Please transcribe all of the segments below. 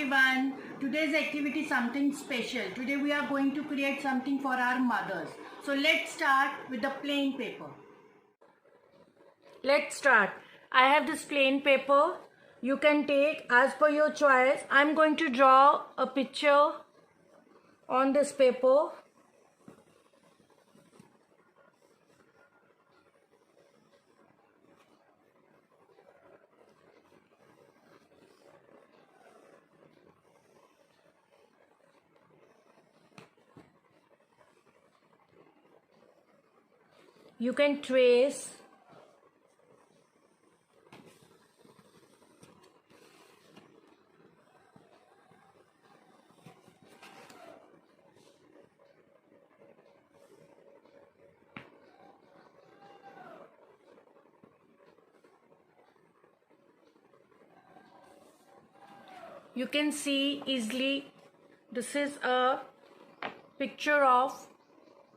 everyone. Today's activity is something special. Today we are going to create something for our mothers. So let's start with the plain paper. Let's start. I have this plain paper. You can take as per your choice. I'm going to draw a picture on this paper. You can trace you can see easily this is a picture of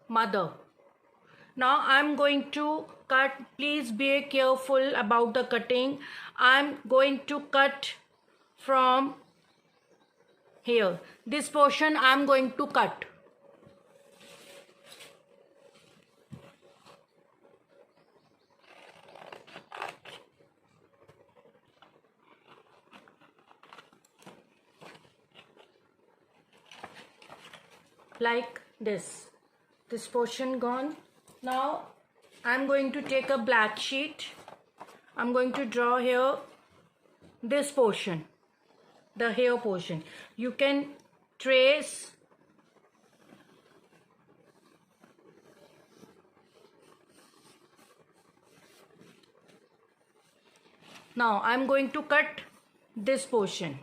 mother. Now I'm going to cut. Please be careful about the cutting. I'm going to cut from here. This portion I'm going to cut. Like this. This portion gone. Now I'm going to take a black sheet. I'm going to draw here this portion, the hair portion. You can trace now. I'm going to cut this portion.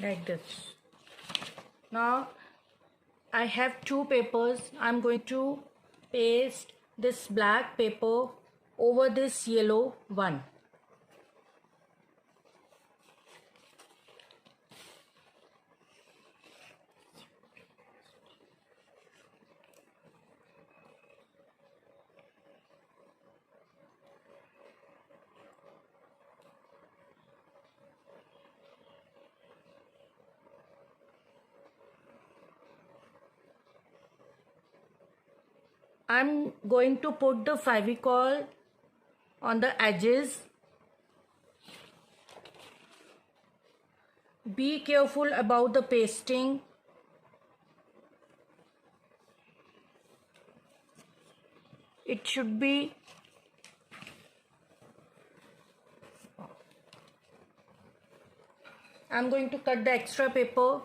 Like this. Now I have two papers. I'm going to paste this black paper over this yellow one. I'm going to put the Fevicol on the edges. Be careful about the pasting. It should be I'm going to cut the extra paper.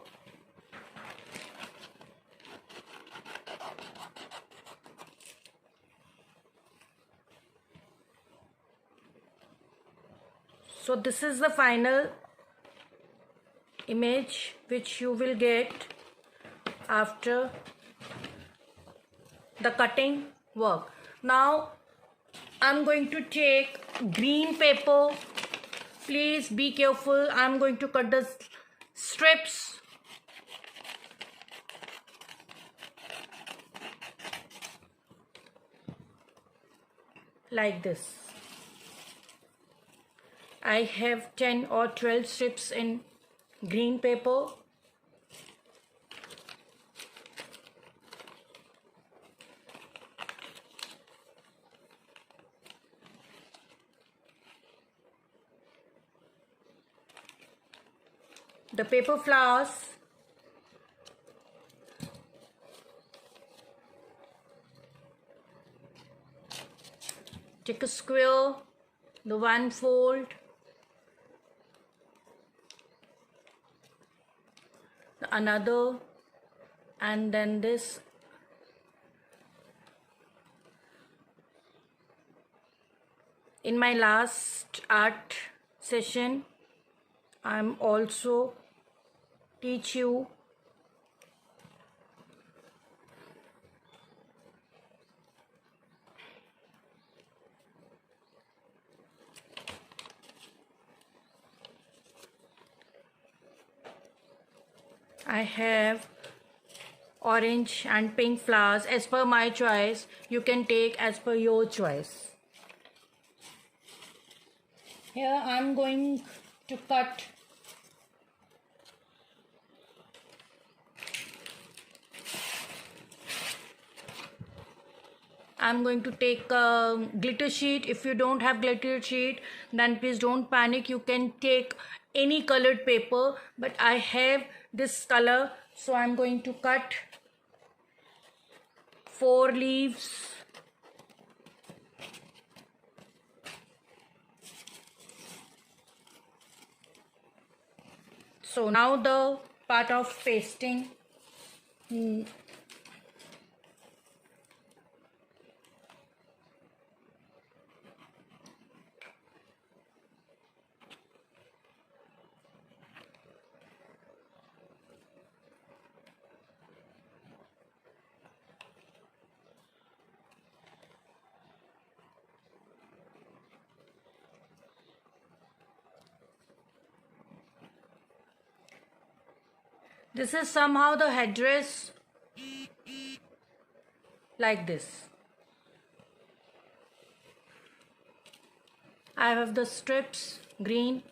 So this is the final image which you will get after the cutting work. Now I'm going to take green paper. Please be careful. I'm going to cut the strips. Like this. I have 10 or 12 strips in green paper. The paper flowers. Take a square, the one fold. Another, and then this. In my last art session, I'm also teach you I have orange and pink flowers as per my choice. You can take as per your choice. Here I'm going to cut I'm going to take a glitter sheet. If you don't have glitter sheet, then please don't panic. You can take any colored paper, but I have this color, so I'm going to cut 4 leaves. So now the part of pasting. This is somehow the headdress, like this. I have the strips, green.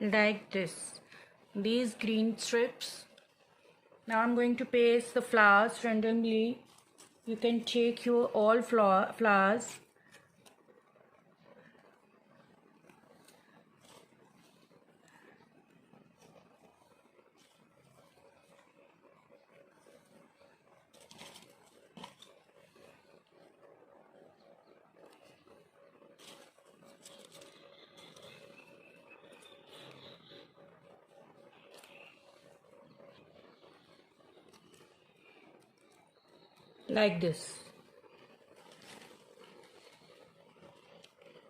Like this, these green strips. Now I'm going to paste the flowers randomly. You can take your all flowers. Like this.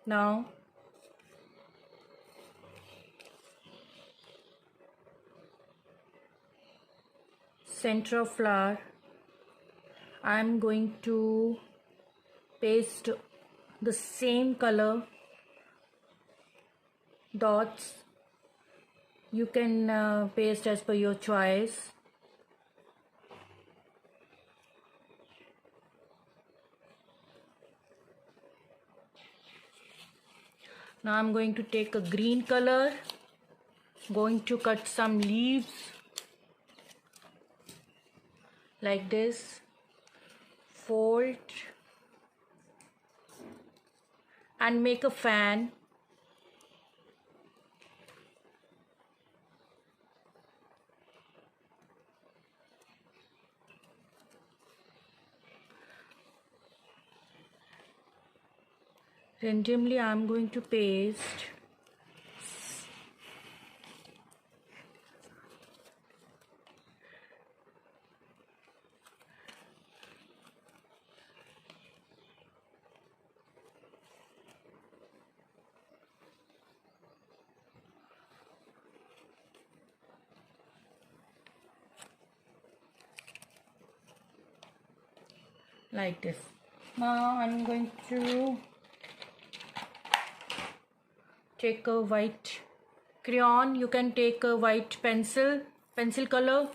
Now center of flower, I'm going to paste the same color dots. You can paste as per your choice. Now I'm going to take a green color, going to cut some leaves like this, fold and make a fan. Randomly I'm going to paste like this. Now I'm going to take a white crayon. You can take a white pencil color.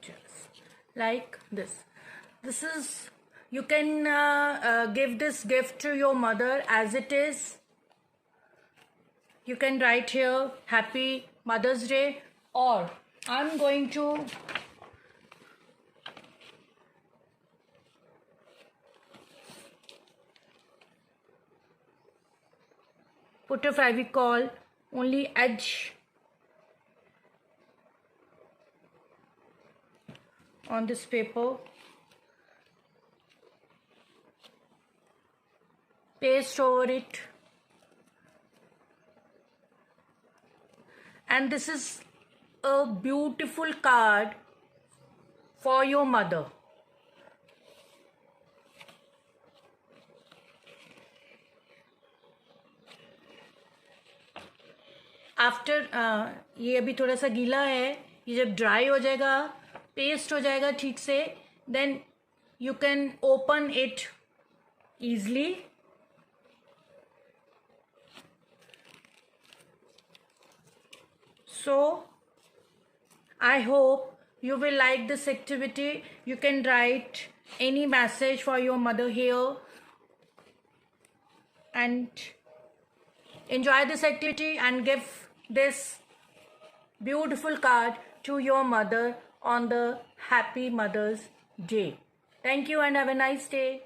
pictures like this. This is, you can give this gift to your mother as it is. You can write here Happy Mother's Day, or I'm going to put a Fevicol only edge on this paper, paste over it, and this is a beautiful card for your mother. After ये अभी थोड़ा सा गीला है, ये जब dry हो जाएगा, पेस्ट हो जाएगा ठीक से, then you can open it easily. So I hope you will like this activity. You can write any message for your mother here and enjoy this activity and give this beautiful card to your mother on the Happy Mother's Day. Thank you and have a nice day.